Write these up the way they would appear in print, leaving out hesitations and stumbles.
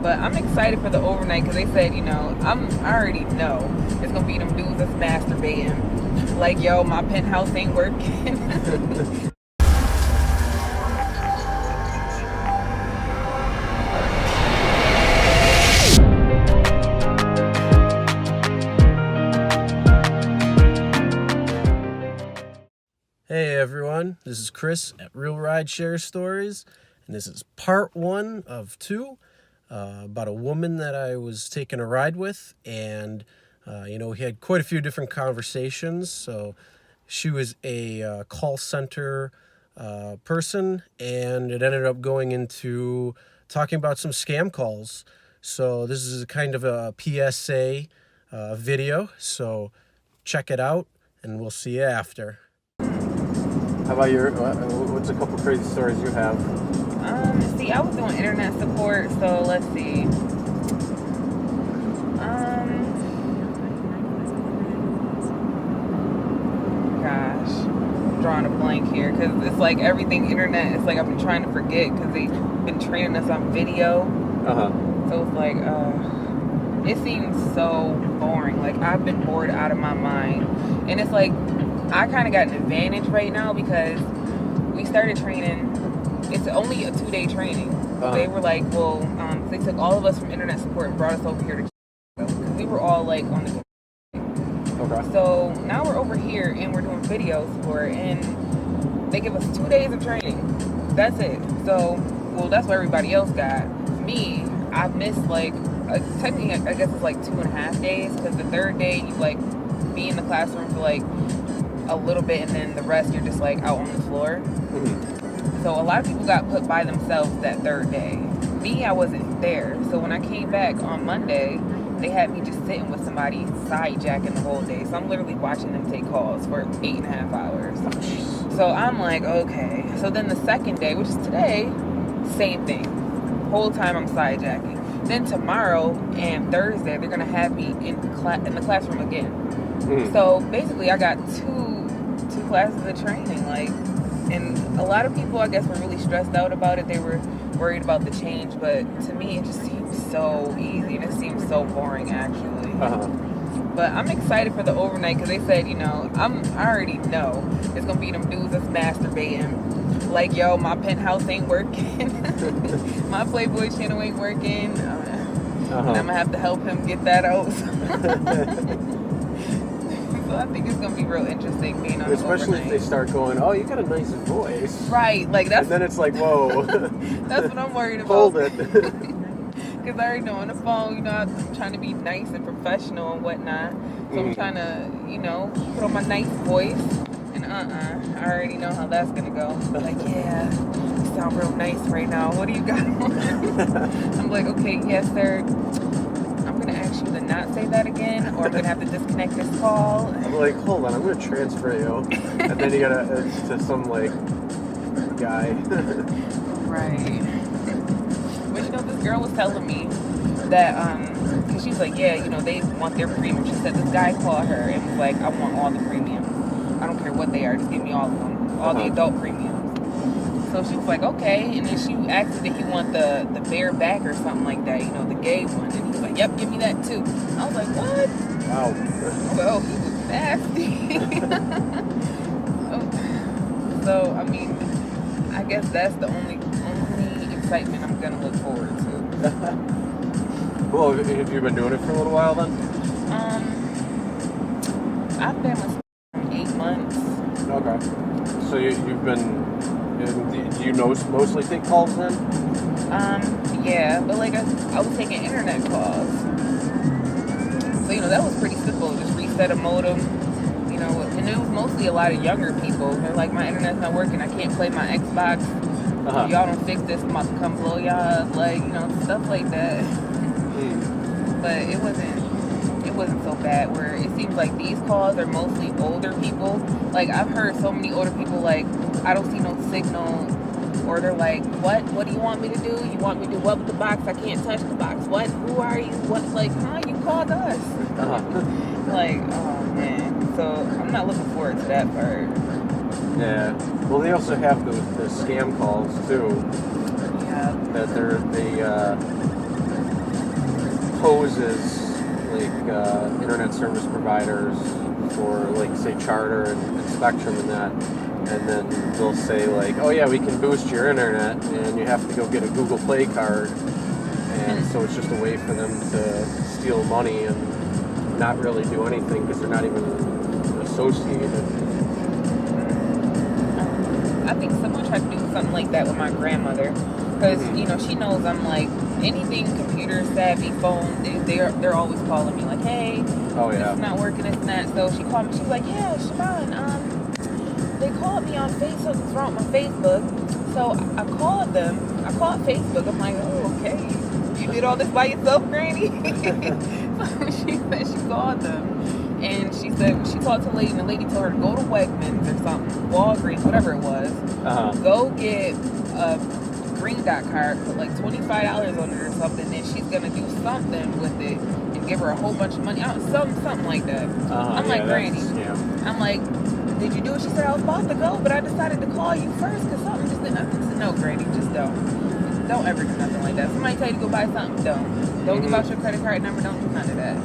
But I'm excited for the overnight because they said, I already know it's going to be them dudes that's masturbating. Like, yo, my penthouse ain't working. Hey everyone, this is Chris at Realridesharestories, and this is part 1 of 2 about a woman that I was taking a ride with, and we had quite a few different conversations. So she was a call center person, and it ended up going into talking about some scam calls. So this is kind of a PSA video, so check it out, and we'll see you after. How about what's a couple crazy stories you have? I was doing internet support, so let's see. Gosh, I'm drawing a blank here because it's like everything internet. It's like I've been trying to forget because they've been training us on video. So it's like, it seems so boring. Like I've been bored out of my mind, and it's like I kind of got an advantage right now because we started training. It's only a 2-day training. They were like, well, they took all of us from internet support and brought us over here to because we were all like on the. Okay. So now we're over here and we're doing video support, and they give us 2 days of training. That's it. So, well, that's what everybody else got. Me, I missed like technically I guess it's like 2.5 days because the third day you like be in the classroom for like a little bit, and then the rest you're just like out on the floor. So a lot of people got put by themselves that third day. Me, I wasn't there. So when I came back on Monday, they had me just sitting with somebody side jacking the whole day. So I'm literally watching them take calls for 8.5 hours. So I'm like, okay. So then the second day, which is today, same thing. Whole time I'm side jacking. Then tomorrow and Thursday, they're gonna have me in the classroom again. So basically, I got two classes of training, and a lot of people, I guess, were really stressed out about it. They were worried about the change, but to me, it just seems so easy, and it seems so boring, actually. But I'm excited for the overnight because they said, I already know it's gonna be them dudes that's masturbating. Like, yo, my penthouse ain't working, my Playboy channel ain't working, and I'm gonna have to help him get that out. So I think it's gonna be real interesting being on Especially overnight. If they start going, oh, you got a nice voice. Right, like that's. And then it's like, whoa. That's what I'm worried about. Hold it. Because I already know on the phone, I'm trying to be nice and professional and whatnot. So I'm trying to, put on my nice voice. And I already know how that's gonna go. Like, yeah, you sound real nice right now. What do you got on? I'm like, okay, yes, sir. I'm gonna ask you to not say that again, or I'm gonna have to disconnect this call. I'm like, hold on, I'm gonna transfer you, and then you gotta to some like guy. Right. But this girl was telling me that cause she's like, yeah, they want their premium. She said this guy called her and was like, I want all the premiums. I don't care what they are, just give me all of them, all the adult premiums. So she was like, okay, and then she asked him if he want the bareback or something like that, the gay one, and he was like, yep, give me that too. I was like, what? Wow. Well, he was nasty. So I mean, I guess that's the only excitement I'm gonna look forward to. Well, have you been doing it for a little while then? I've been with 8 months. Okay. So you've been. Do you mostly take calls then? Yeah, but like I was taking internet calls. So, that was pretty simple. Just reset a modem, and it was mostly a lot of younger people. They're like, my internet's not working. I can't play my Xbox. If y'all don't fix this, I'm about to come blow y'all up. Like, stuff like that. But it wasn't so bad where it seems like these calls are mostly older people. Like, I've heard so many older people like, I don't see no signal, or they're like, what do you want me to do? You want me to do what with the box? I can't touch the box. What? Who are you? What? Like, you called us. Like, oh man. So I'm not looking forward to that part. Yeah. Well, they also have the scam calls too. Yeah. That poses like internet service providers for like say Charter and Spectrum and that, and then they'll say like, oh yeah, we can boost your internet and you have to go get a Google Play card, and so it's just a way for them to steal money and not really do anything because they're not even associated. I think someone tried to do something like that with my grandmother, because she knows I'm like anything computer savvy, phone. They're always calling me like, hey, this is not working, this and that. So she called me. She was like, yeah, Siobhan, they called me on Facebook. What's wrong with my Facebook? So I called them. I called Facebook. I'm like, oh, okay, you did all this by yourself, Granny? So she said she called them. And she said she talked to a lady, and the lady told her to go to Wegmans or something, Walgreens, whatever it was. Go get a Green Dot card, put like $25 on it or something, and she's gonna do something with it and give her a whole bunch of money. Something like that. I'm like, Granny. I'm like, did you do it? She said, I was about to go, but I decided to call you first because something just didn't. I said, no, Granny, just don't. Don't ever do nothing like that. Somebody tell you to go buy something, don't give out your credit card number. Don't do none of that.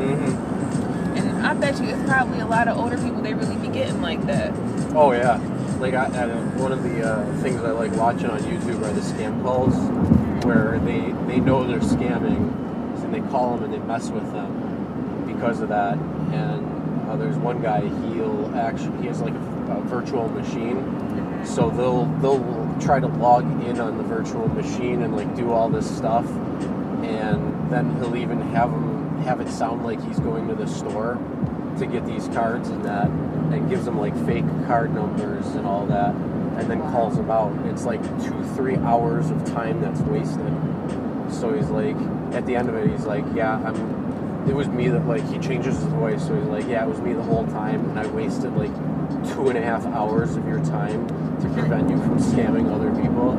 And I bet you it's probably a lot of older people, they really be getting like that. Oh yeah, like one of the things I like watching on YouTube are the scam calls, where they know they're scamming, and they call them and they mess with them because of that. And there's one guy, he has like a virtual machine, so they'll try to log in on the virtual machine and like do all this stuff, and then he'll even have it sound like he's going to the store to get these cards and that, and gives them like fake card numbers and all that, and then calls them out. It's like 2-3 hours of time that's wasted. So he's like, at the end of it, he's like, it was me that, like, he changes his voice, so he's like, yeah, it was me the whole time, and I wasted like 2.5 hours of your time to prevent you from scamming other people.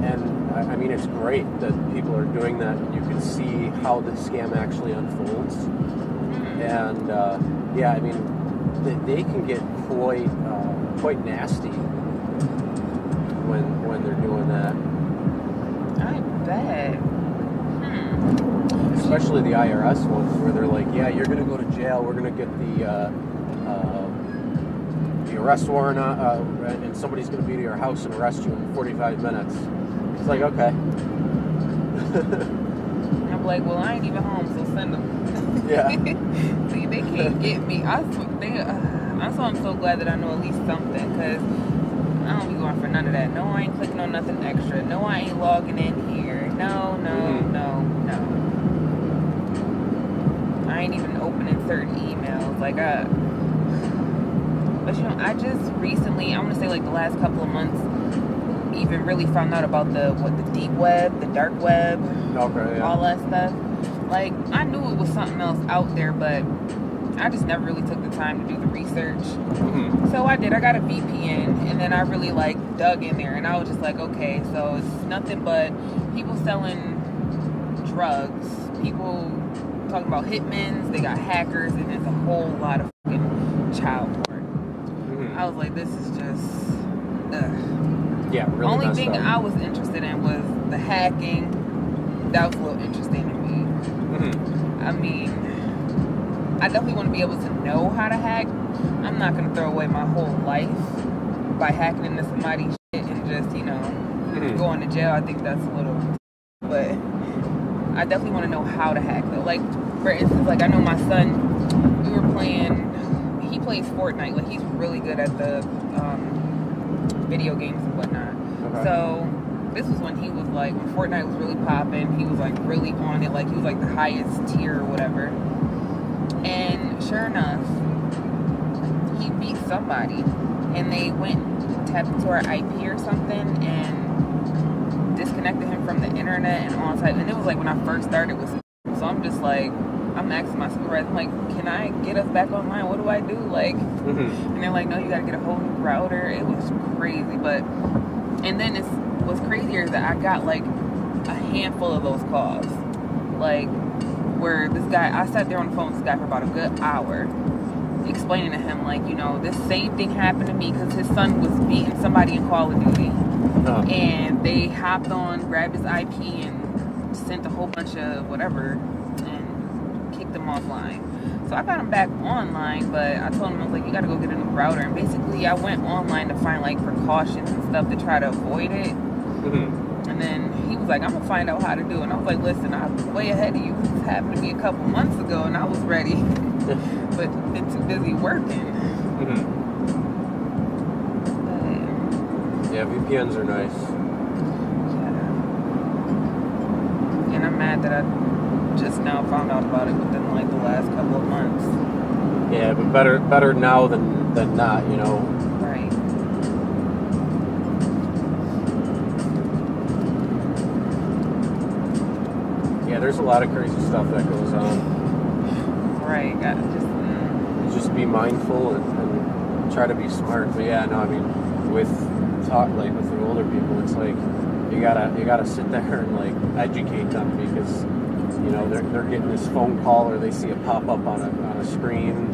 And I mean, it's great that people are doing that, and you can see how the scam actually unfolds. And I mean, they can get quite nasty when they're doing that. I bet. Especially the IRS ones, where they're like, yeah, you're gonna go to jail. We're gonna get the arrest warrant, and somebody's gonna be to your house and arrest you in 45 minutes. It's like, okay. I'm like, well, I ain't even home, so send them. Yeah. See, they can't get me. So I'm so glad that I know at least something, because I don't be going for none of that. No, I ain't clicking on nothing extra. No, I ain't logging in here. No. I ain't even opening certain emails. Like, but I just recently, I want to say like the last couple of months, even really found out about the deep web, the dark web, all that stuff. Like, I knew it was something else out there, but I just never really took the time to do the research. So I did. I got a VPN, and then I really like dug in there, and I was just like, okay, so it's nothing but people selling drugs, people talking about hitmens, they got hackers, and there's a whole lot of fucking child porn. I was like, this is just yeah, really. Only thing I was interested in was the hacking. That was a little interesting to me. I mean, I definitely want to be able to know how to hack. I'm not going to throw away my whole life by hacking into somebody's shit and just, going to jail. I think that's a little, but I definitely want to know how to hack though. Like, for instance, like I know my son, we were playing, he plays Fortnite. Like, he's really good at the video games and whatnot. So this was when he was like, when Fortnite was really popping, he was like really on it. Like, he was like the highest tier or whatever. And sure enough, he beat somebody, and they went and tapped into our IP or something and disconnected him from the internet and all type. And it was like when I first started with, so I'm just like, I'm asking my supervisor, I'm like, can I get us back online? What do I do? Like, and they're like, no, you gotta get a whole new router. It was crazy, but, and then what's crazier is that I got like a handful of those calls, like, where this guy, I sat there on the phone with this guy for about a good hour, explaining to him, like, this same thing happened to me because his son was beating somebody in Call of Duty, and they hopped on, grabbed his IP, and sent a whole bunch of whatever and kicked them offline. So I got them back online, but I told him, I was like, you got to go get a new router. And basically, I went online to find like precautions and stuff to try to avoid it. And then he was like, I'm gonna find out how to do it. And I was like, listen, I'm way ahead of you. This happened to me a couple months ago, and I was ready, but been too busy working. Yeah, VPNs are nice. Yeah. And I'm mad that I just now found out about it within like the last couple of months. Yeah, but better now than not, you know. Right. Yeah, there's a lot of crazy stuff that goes on. Right. Gotta just be mindful and try to be smart. But yeah, no, I mean, with the older people, it's like you gotta sit there and like educate them, because you know they're getting this phone call or they see a pop up on a screen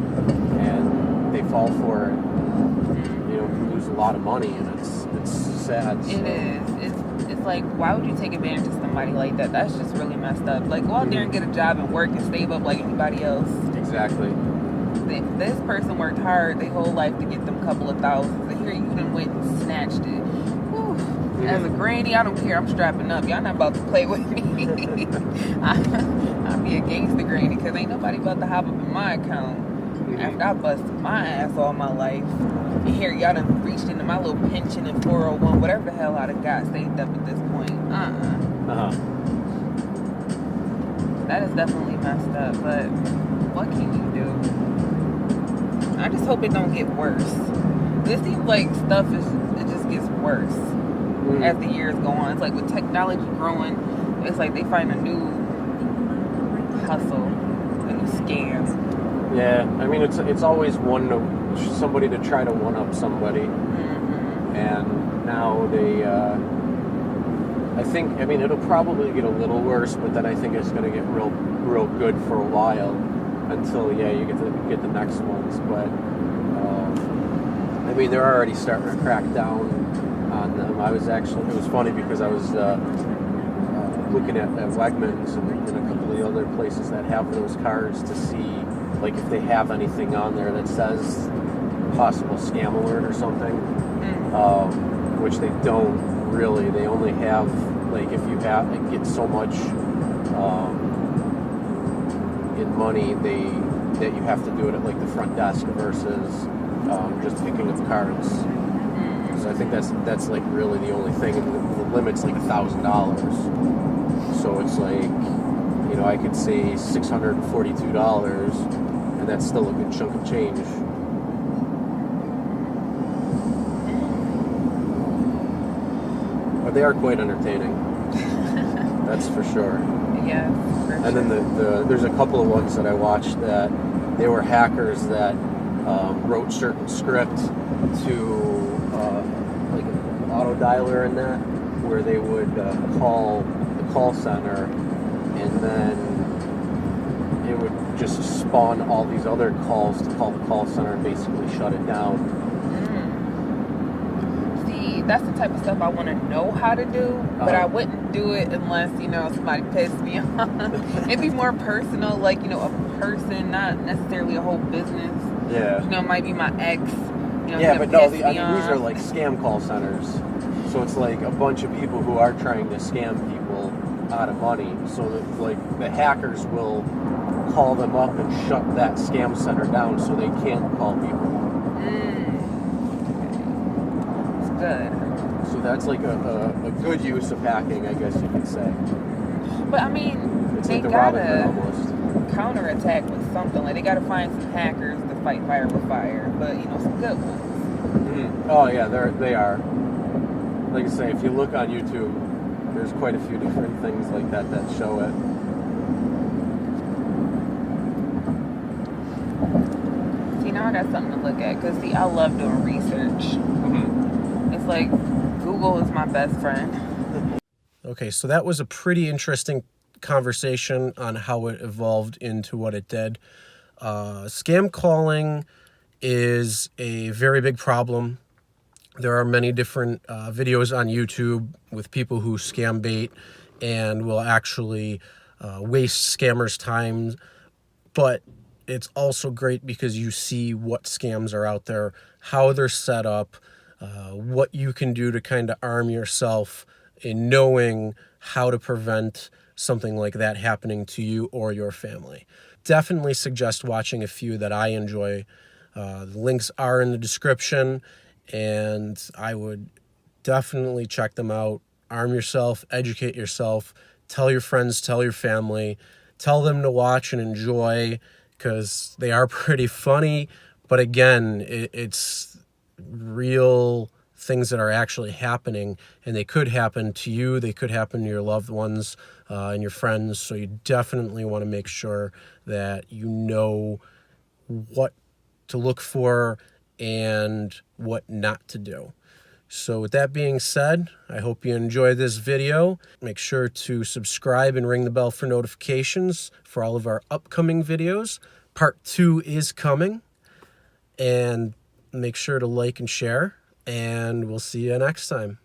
and they fall for it. You know, can lose a lot of money, and it's sad. So. It is. It's like, why would you take advantage of somebody like that? That's just really messed up. Like, go out there and get a job and work and save up like anybody else. Exactly. This person worked hard their whole life to get them couple of thousands, and here you done went and snatched it. Whew. As a granny, I don't care. I'm strapping up. Y'all not about to play with me. I'll be against the granny, because ain't nobody about to hop up in my account after I busted my ass all my life. And here y'all done reached into my little pension and 401, whatever the hell I done got saved up at this point. That is definitely messed up, but what can you do? I just hope it don't get worse. It seems like it just gets worse as the years go on. It's like with technology growing, it's like they find a new hustle, a new scam. Yeah, I mean it's always somebody to try to one up somebody, and now they. I mean it'll probably get a little worse, but then I think it's going to get real good for a while until you get the next ones. But I mean they're already starting to crack down on them. It was funny because I was looking at Wegmans and a couple of the other places that have those cards to see like if they have anything on there that says possible scam alert or something, which they don't really. They only have like if you get so much in money that you have to do it at like the front desk versus just picking up cards. So I think that's like really the only thing, and the limit's like $1,000. So it's like, you know, I could say $642, and that's still a good chunk of change. But they are quite entertaining. That's for sure. Yeah. And then there's a couple of ones that I watched that they were hackers that wrote certain script to like an auto dialer in that, where they would call the call center, and then it would just spawn all these other calls to call the call center and basically shut it down. See, that's the type of stuff I want to know how to do, but I wouldn't do it unless, you know, somebody pissed me off. It'd be more personal, like, you know, a person, not necessarily a whole business. Yeah. You know, it might be my ex. You know, yeah, but no, these are like scam call centers. So it's like a bunch of people who are trying to scam people out of money. So that, like, the hackers will call them up and shut that scam center down so they can't call people. It's good. So that's like a good use of hacking, I guess you could say. But I mean, it's they like the gotta almost counterattack with something. Like, they gotta find some hackers to fight fire with fire, but, you know, some good ones. Oh yeah, they are. Like I say, if you look on YouTube, there's quite a few different things like that show it. See, now I got something to look at, because, see, I love doing research. It's like Google is my best friend. Okay, so that was a pretty interesting conversation on how it evolved into what it did. Scam calling is a very big problem. There are many different videos on YouTube with people who scam bait and will actually waste scammers' time. But it's also great because you see what scams are out there, how they're set up, what you can do to kind of arm yourself in knowing how to prevent something like that happening to you or your family. Definitely suggest watching a few that I enjoy. The links are in the description, and I would definitely check them out. Arm yourself, educate yourself, tell your friends, tell your family, tell them to watch and enjoy because they are pretty funny. But again, it's real things that are actually happening, and they could happen to you, they could happen to your loved ones and your friends. So you definitely want to make sure that you know what to look for and what not to do. So with that being said, I hope you enjoyed this video. Make sure to subscribe and ring the bell for notifications for all of our upcoming videos. Part 2 is coming. And make sure to like and share, and we'll see you next time.